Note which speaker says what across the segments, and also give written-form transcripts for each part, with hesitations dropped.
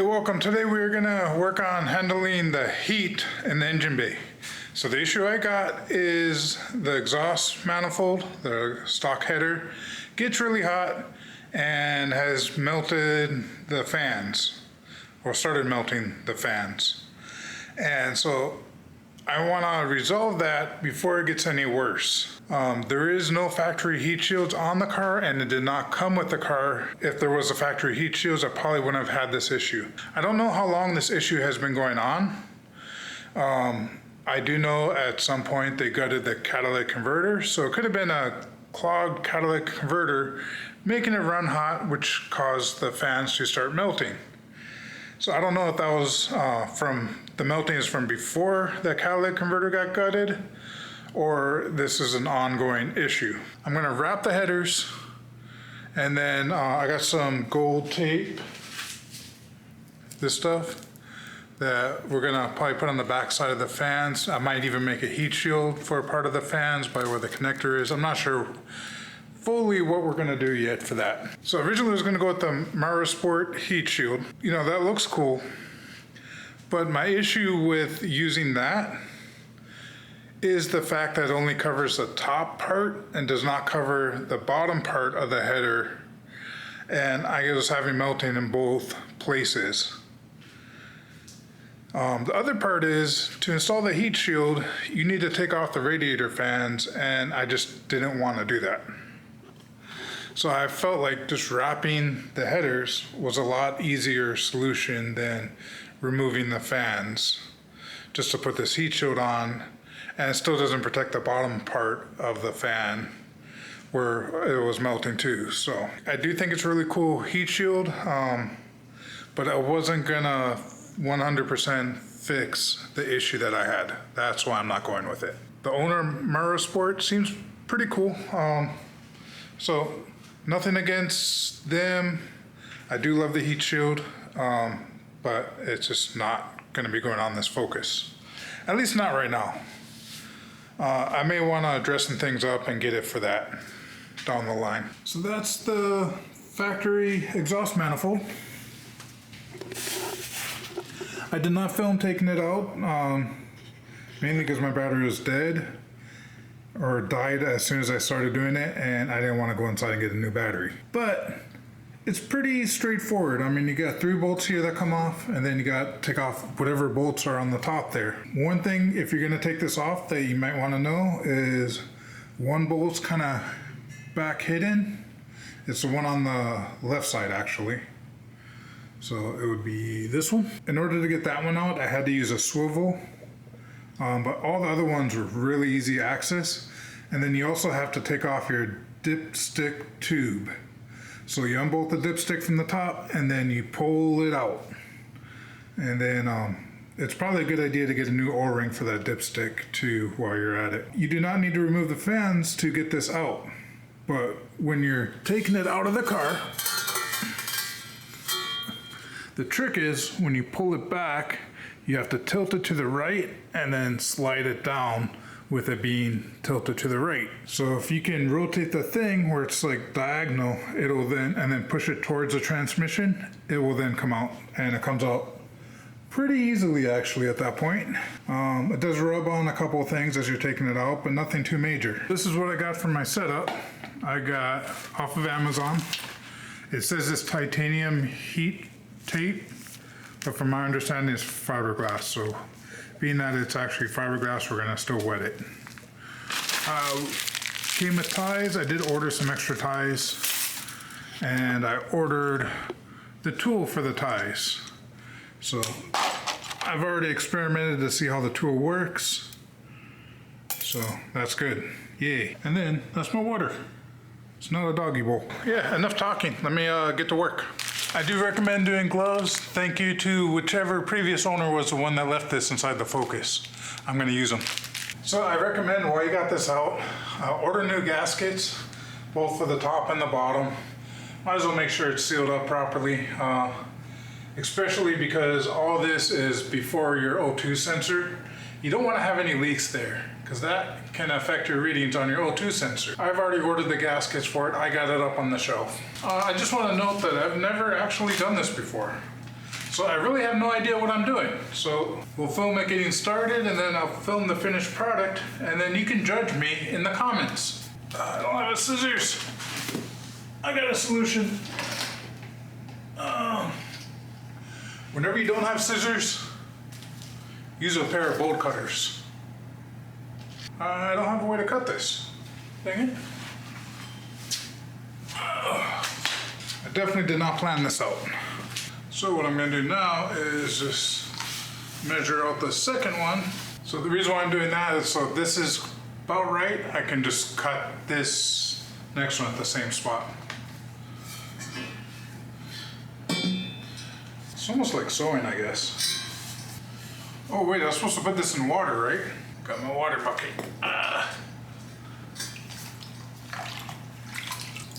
Speaker 1: Hey, welcome. Today we're gonna work on handling the heat in the engine bay. So the issue I got is the exhaust manifold, the stock header, gets really hot and has melted the fans, or started melting the fans. And so I want to resolve that before it gets any worse. There is no factory heat shields on the car, and it did not come with the car. If there was a factory heat shields, I probably wouldn't have had this issue. I don't know how long this issue has been going on. I do know at some point they gutted the catalytic converter, so it could have been a clogged catalytic converter making it run hot, which caused the fans to start melting. So I don't know if that was from the melting is from before the catalytic converter got gutted, or this is an ongoing issue. I'm gonna wrap the headers, and then I got some gold tape, this stuff, that we're gonna probably put on the back side of the fans. I might even make a heat shield for a part of the fans by where the connector is. I'm not sure fully what we're gonna do yet for that. So originally I was gonna go with the Sport heat shield. You know, that looks cool. But my issue with using that is the fact that it only covers the top part and does not cover the bottom part of the header. And I was having melting in both places. The other part is, to install the heat shield, you need to take off the radiator fans, and I just didn't want to do that. So I felt like just wrapping the headers was a lot easier solution than removing the fans, just to put this heat shield on, and it still doesn't protect the bottom part of the fan where it was melting too. So I do think it's a really cool heat shield, but I wasn't gonna 100% fix the issue that I had. That's why I'm not going with it. The owner, Sport, seems pretty cool. So nothing against them. I do love the heat shield, but it's just not going to be going on this Focus. At least not right now. I may want to dress some things up and get it for that down the line. So that's the factory exhaust manifold. I did not film taking it out, mainly because my battery was dead, or died as soon as I started doing it, and I didn't want to go inside and get a new battery. But it's pretty straightforward. I mean, you got 3 bolts here that come off, and then you got to take off whatever bolts are on the top there. One thing, if you're going to take this off, that you might want to know is one bolt's kind of back hidden. It's the one on the left side, actually. So it would be this one. In order to get that one out, I had to use a swivel. But all the other ones were really easy access. And then you also have to take off your dipstick tube. So you unbolt the dipstick from the top, and then you pull it out. And then it's probably a good idea to get a new O-ring for that dipstick too while you're at it. You do not need to remove the fans to get this out. But when you're taking it out of the car, the trick is when you pull it back, you have to tilt it to the right and then slide it down with it being tilted to the right. So if you can rotate the thing where it's like diagonal, it'll then, and then push it towards the transmission, it will then come out, and it comes out pretty easily actually at that point. It does rub on a couple of things as you're taking it out, but nothing too major. This is what I got for my setup. I got off of Amazon. It says it's titanium heat tape, but from my understanding it's fiberglass, so being that it's actually fiberglass, we're gonna still wet it. Came with ties. I did order some extra ties, and I ordered the tool for the ties. So I've already experimented to see how the tool works, so that's good. Yay. And then that's my water. It's not a doggy bowl. Yeah, enough talking. Let me get to work. I do recommend doing gloves. Thank you to whichever previous owner was the one that left this inside the Focus. I'm gonna use them. So I recommend, while you got this out, order new gaskets, both for the top and the bottom. Might as well make sure it's sealed up properly, especially because all this is before your O2 sensor. You don't wanna have any leaks there, because that can affect your readings on your O2 sensor. I've already ordered the gaskets for it. I got it up on the shelf. I just want to note that I've never actually done this before. So I really have no idea what I'm doing. So we'll film it getting started and then I'll film the finished product and then you can judge me in the comments. I don't have a scissors. I got a solution. Whenever you don't have scissors, use a pair of bolt cutters. I don't have a way to cut this. Dang it. I definitely did not plan this out. So what I'm going to do now is just measure out the second one. So the reason why I'm doing that is so this is about right. I can just cut this next one at the same spot. It's almost like sewing, I guess. Oh wait, I was supposed to put this in water, right? Got my water bucket.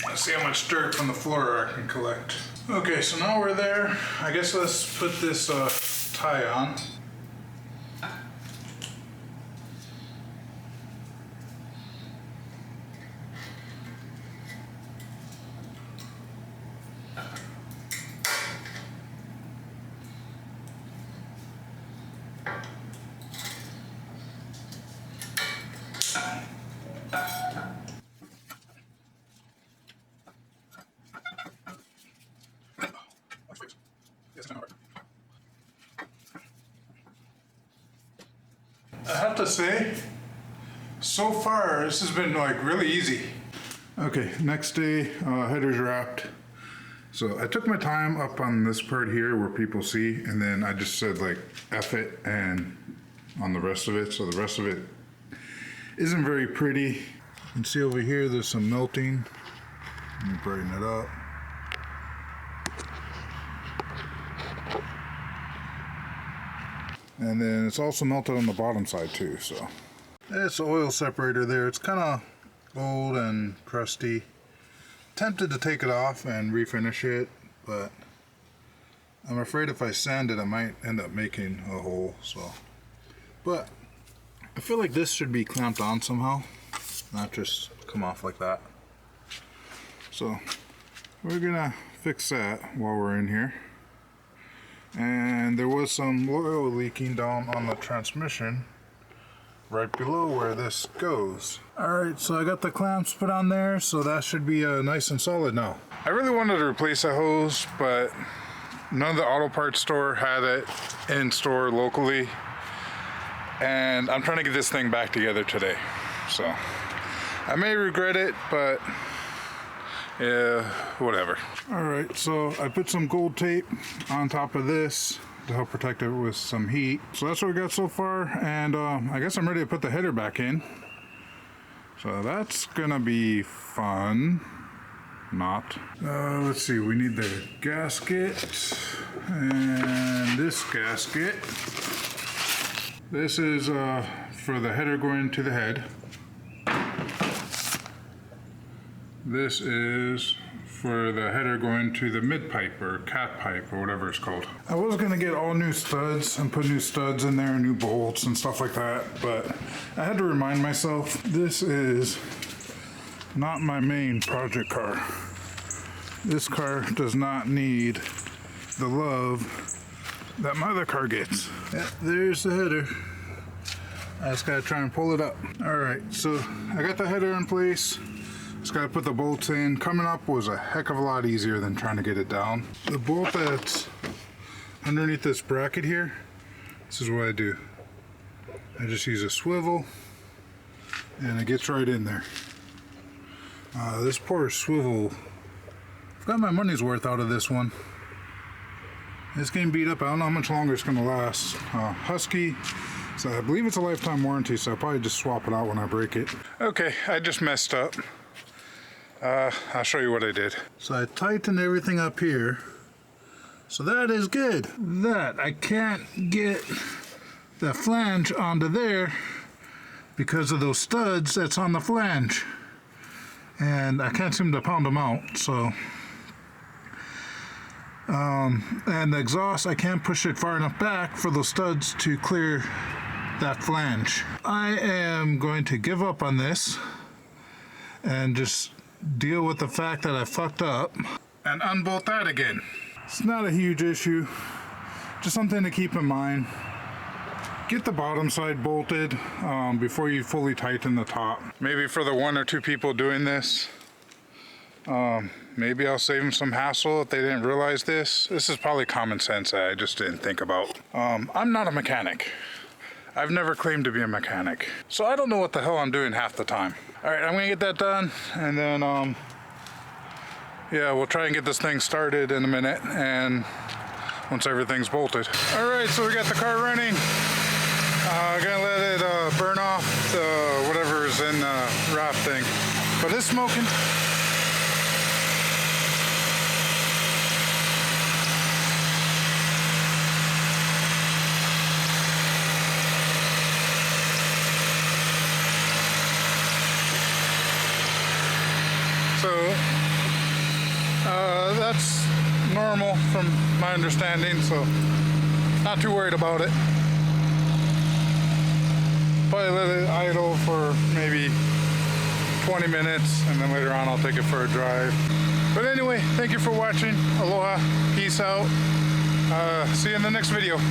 Speaker 1: Let's see how much dirt from the floor I can collect. Okay, so now we're there. I guess let's put this tie on. I have to say, so far this has been like really easy. Okay, next day, header's wrapped. So I took my time up on this part here where people see, and then I just said like F it and on the rest of it. So the rest of it isn't very pretty. You can see over here there's some melting. Let me brighten it up. And then it's also melted on the bottom side too, so. It's the oil separator there. It's kind of old and crusty. Tempted to take it off and refinish it, but I'm afraid if I sand it, I might end up making a hole, so. But I feel like this should be clamped on somehow, not just come off like that. So we're gonna fix that while we're in here. And there was some oil leaking down on the transmission right below where this goes. Alright, so I got the clamps put on there, so that should be nice and solid now. I really wanted to replace a hose, but none of the auto parts store had it in store locally. And I'm trying to get this thing back together today. So I may regret it, but yeah, whatever. Alright, so I put some gold tape on top of this to help protect it with some heat. So that's what we got so far, and I guess I'm ready to put the header back in. So that's gonna be fun. Not. Let's see, we need the gasket and this gasket. This is for the header going to the head. This is for the header going to the mid pipe or cat pipe or whatever it's called. I was gonna get all new studs and put new studs in there, new bolts and stuff like that, but I had to remind myself this is not my main project car. This car does not need the love that my other car gets. Yeah, there's the header. I just gotta try and pull it up. All right, so I got the header in place. Just gotta put the bolts in. Coming up was a heck of a lot easier than trying to get it down. The bolt that's underneath this bracket here, this is what I do. I just use a swivel and it gets right in there. This poor swivel, I've got my money's worth out of this one. It's getting beat up. I don't know how much longer it's gonna last. Husky, so I believe it's a lifetime warranty, so I'll probably just swap it out when I break it. Okay, I just messed up. I'll show you what I did. So I tightened everything up here. So that is good. That I can't get the flange onto there because of those studs that's on the flange. And I can't seem to pound them out, so. And the exhaust, I can't push it far enough back for those studs to clear that flange. I am going to give up on this and just deal with the fact that I fucked up and unbolt that again. It's not a huge issue. just something to keep in mind. Get the bottom side bolted before you fully tighten the top. Maybe for the 1 or 2 people doing this, maybe I'll save them some hassle if they didn't realize this. This is probably common sense that I just didn't think about. I'm not a mechanic. I've never claimed to be a mechanic, so I don't know what the hell I'm doing half the time. All right, I'm gonna get that done, and then yeah, we'll try and get this thing started in a minute, and once everything's bolted. All right, so we got the car running. Gonna let it burn off whatever's in the wrap thing, but it's smoking. So that's normal from my understanding, so not too worried about it. Probably let it idle for maybe 20 minutes, and then later on I'll take it for a drive. But anyway, thank you for watching. Aloha, peace out. See you in the next video.